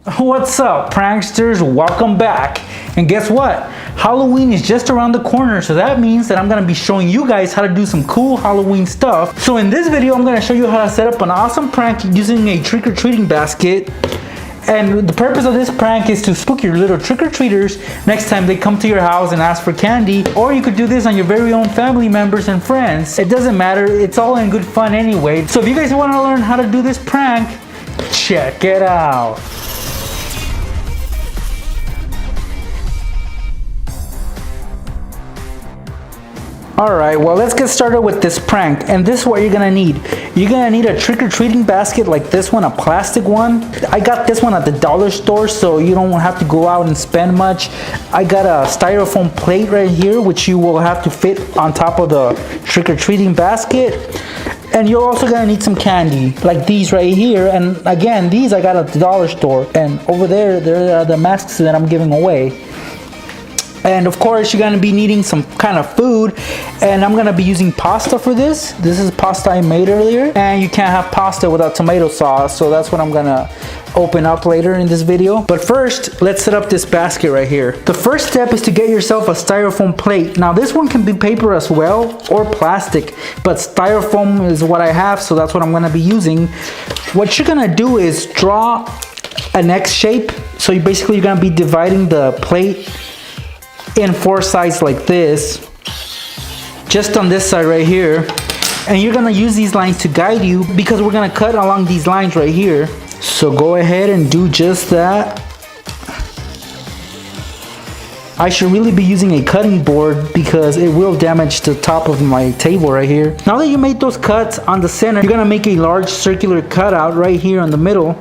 What's up, pranksters? Welcome back. And guess what? Halloween is just around the corner, so that means that I'm gonna be showing you guys how to do some cool Halloween stuff. So in this video, I'm gonna show you how to set up an awesome prank using a trick-or-treating basket. And the purpose of this prank is to spook your little trick-or-treaters next time they come to your house and ask for candy. Or you could do this on your very own family members and friends. It doesn't matter, it's all in good fun anyway. So if you guys wanna learn how to do this prank, check it out. Alright, well, let's get started with this prank. And this is what you're gonna need. You're gonna need a trick-or-treating basket like this one, a plastic one. I got this one at the dollar store, so you don't have to go out and spend much. I got a styrofoam plate right here, which you will have to fit on top of the trick-or-treating basket. And you're also gonna need some candy, like these right here. And again, these I got at the dollar store. And over there are the masks that I'm giving away. And of course, you're gonna be needing some kind of food, and I'm gonna be using pasta for this. This is pasta I made earlier, and you can't have pasta without tomato sauce, so that's what I'm gonna open up later in this video. But first, let's set up this basket right here. The first step is to get yourself a styrofoam plate. Now this one can be paper as well, or plastic, but styrofoam is what I have, so that's what I'm gonna be using. What you're gonna do is draw an X shape. So you're gonna be dividing the plate in 4 sides like this, just on this side right here, and you're gonna use these lines to guide you because we're gonna cut along these lines right here. So go ahead and do just that. I should really be using a cutting board because it will damage the top of my table right here. Now that you made those cuts on the center, you're gonna make a large circular cutout right here in the middle,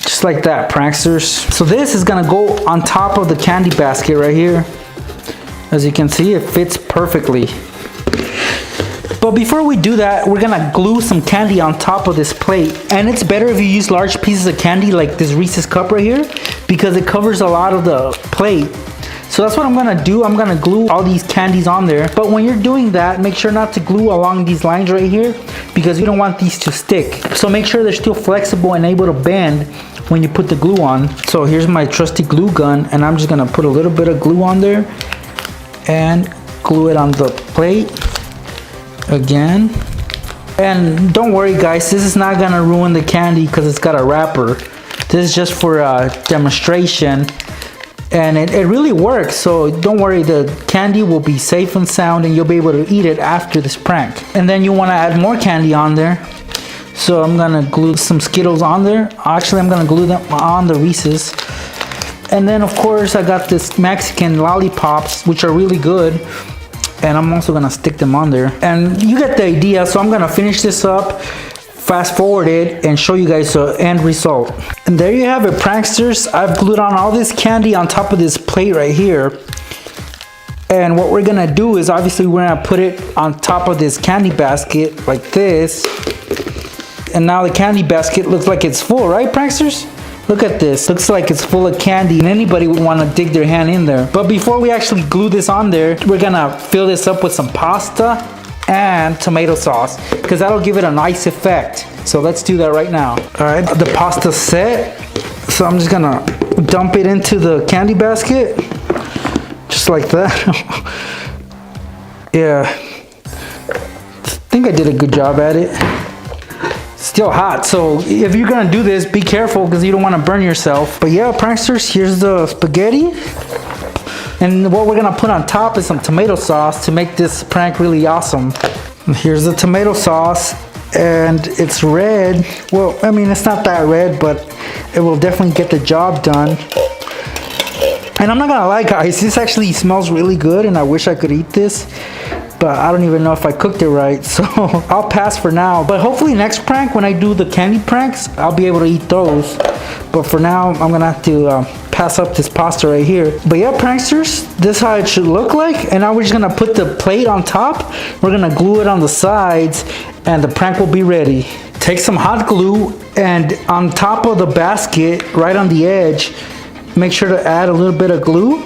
just like that, pranksters. So this is gonna go on top of the candy basket right here. As you can see, it fits perfectly. But before we do that, we're gonna glue some candy on top of this plate. And it's better if you use large pieces of candy like this Reese's cup right here, because it covers a lot of the plate. So that's what I'm gonna do. I'm gonna glue all these candies on there. But when you're doing that, make sure not to glue along these lines right here, because you don't want these to stick. So make sure they're still flexible and able to bend when you put the glue on. So here's my trusty glue gun, and I'm just gonna put a little bit of glue on there and glue it on the plate again. And don't worry guys, this is not gonna ruin the candy because it's got a wrapper. This is just for a demonstration, and it really works, so don't worry, the candy will be safe and sound and you'll be able to eat it after this prank. And then you want to add more candy on there, so I'm gonna glue some Skittles on there. Actually, I'm gonna glue them on the Reese's. And then of course I got this Mexican lollipops, which are really good, and I'm also gonna stick them on there. And you get the idea, so I'm gonna finish this up, fast forward it, and show you guys the end result. And there you have it, pranksters. I've glued on all this candy on top of this plate right here. And what we're gonna do is obviously we're gonna put it on top of this candy basket like this. And now the candy basket looks like it's full, right, pranksters? Look at this, looks like it's full of candy and anybody would want to dig their hand in there. But before we actually glue this on there, we're gonna fill this up with some pasta and tomato sauce, because that'll give it a nice effect. So let's do that right now. All right, the pasta's set. So I'm just gonna dump it into the candy basket, just like that. Yeah, I think I did a good job at it. Still hot, so if you're gonna do this, be careful because you don't want to burn yourself. But yeah, pranksters, here's the spaghetti, and what we're gonna put on top is some tomato sauce to make this prank really awesome. And here's the tomato sauce, and it's red. Well, I mean, it's not that red, but it will definitely get the job done. And I'm not gonna lie guys, this actually smells really good and I wish I could eat this, but I don't even know if I cooked it right, so I'll pass for now. But hopefully next prank, when I do the candy pranks, I'll be able to eat those. But for now, I'm gonna have to pass up this pasta right here. But yeah, pranksters, this is how it should look like. And now we're just gonna put the plate on top. We're gonna glue it on the sides, and the prank will be ready. Take some hot glue, and on top of the basket, right on the edge, make sure to add a little bit of glue.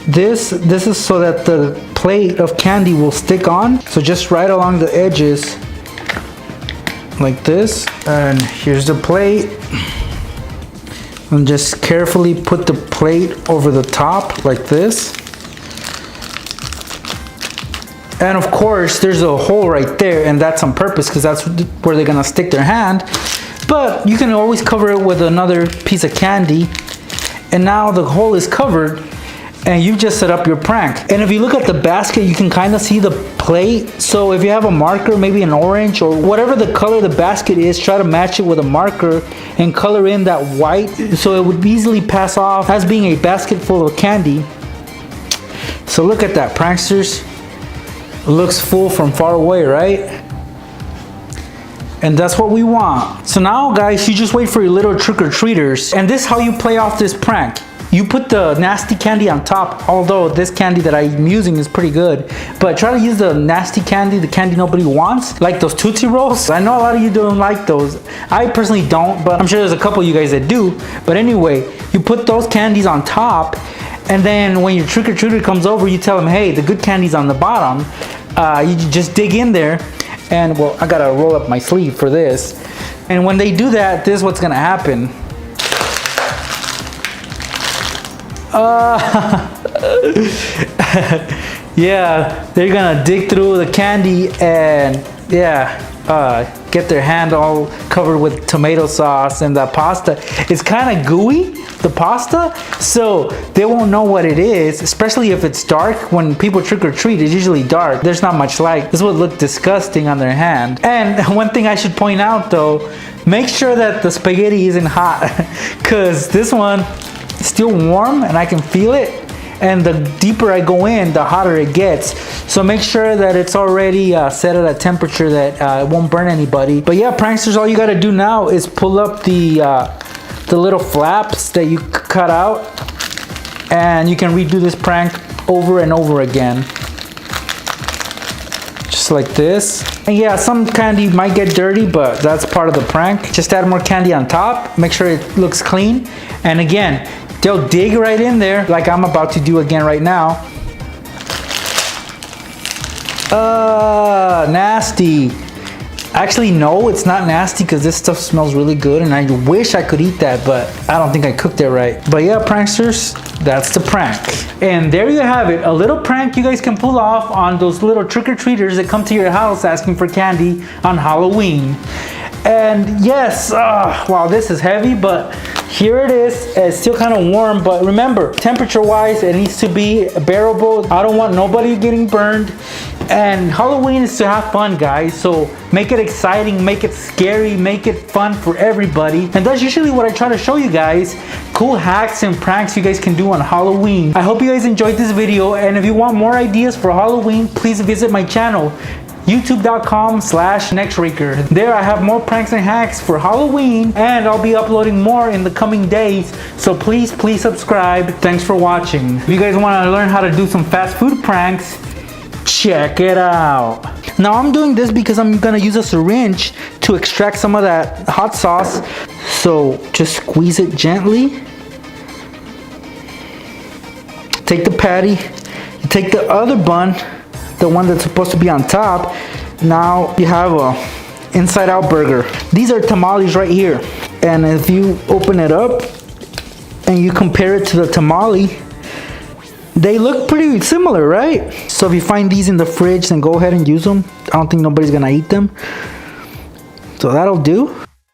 This is so that the plate of candy will stick on. So just right along the edges like this. And here's the plate. And just carefully put the plate over the top like this. And of course, there's a hole right there, and that's on purpose because that's where they're gonna stick their hand. But you can always cover it with another piece of candy. And now the hole is covered, and you just set up your prank. And if you look at the basket, you can kind of see the plate. So if you have a marker, maybe an orange or whatever the color the basket is, try to match it with a marker and color in that white so it would easily pass off as being a basket full of candy. So look at that, pranksters. It looks full from far away, right? And that's what we want. So now guys, you just wait for your little trick-or-treaters. And this is how you play off this prank. You put the nasty candy on top, although this candy that I'm using is pretty good. But try to use the nasty candy, the candy nobody wants, like those Tootsie Rolls. I know a lot of you don't like those. I personally don't, but I'm sure there's a couple of you guys that do. But anyway, you put those candies on top, and then when your trick-or-treater comes over, you tell them, hey, the good candy's on the bottom. You just dig in there, and well, I gotta roll up my sleeve for this. And when they do that, this is what's gonna happen. Yeah, they're gonna dig through the candy and get their hand all covered with tomato sauce, and the pasta is kind of gooey, the pasta, so they won't know what it is, especially if it's dark. When people trick or treat, it's usually dark. There's not much light. This would look disgusting on their hand. And one thing I should point out though, make sure that the spaghetti isn't hot because this one is still warm and I can feel it. And the deeper I go in, the hotter it gets. So make sure that it's already set at a temperature that it won't burn anybody. But yeah, pranksters, all you gotta do now is pull up the little flaps that you cut out, and you can redo this prank over and over again. Just like this. And yeah, some candy might get dirty, but that's part of the prank. Just add more candy on top, make sure it looks clean. And again, they'll dig right in there like I'm about to do again right now. Nasty. Actually, no, it's not nasty because this stuff smells really good and I wish I could eat that, but I don't think I cooked it right. But yeah, pranksters, that's the prank. And there you have it, a little prank you guys can pull off on those little trick-or-treaters that come to your house asking for candy on Halloween. And yes, wow, this is heavy, but here it is. It's still kind of warm, but remember, temperature-wise, it needs to be bearable. I don't want nobody getting burned. And Halloween is to have fun, guys, so make it exciting, make it scary, make it fun for everybody. And that's usually what I try to show you guys, cool hacks and pranks you guys can do on Halloween. I hope you guys enjoyed this video, and if you want more ideas for Halloween, please visit my channel, youtube.com/Nextraker. There I have more pranks and hacks for Halloween, and I'll be uploading more in the coming days, so please subscribe. Thanks for watching. If you guys want to learn how to do some fast food pranks, check it out. Now I'm doing this because I'm gonna use a syringe to extract some of that hot sauce. So just squeeze it gently. Take the patty, you take the other bun, the one that's supposed to be on top. Now you have a inside out burger. These are tamales right here. And if you open it up and you compare it to the tamale, they look pretty similar, right? So if you find these in the fridge, then go ahead and use them. I don't think nobody's gonna eat them. So that'll do.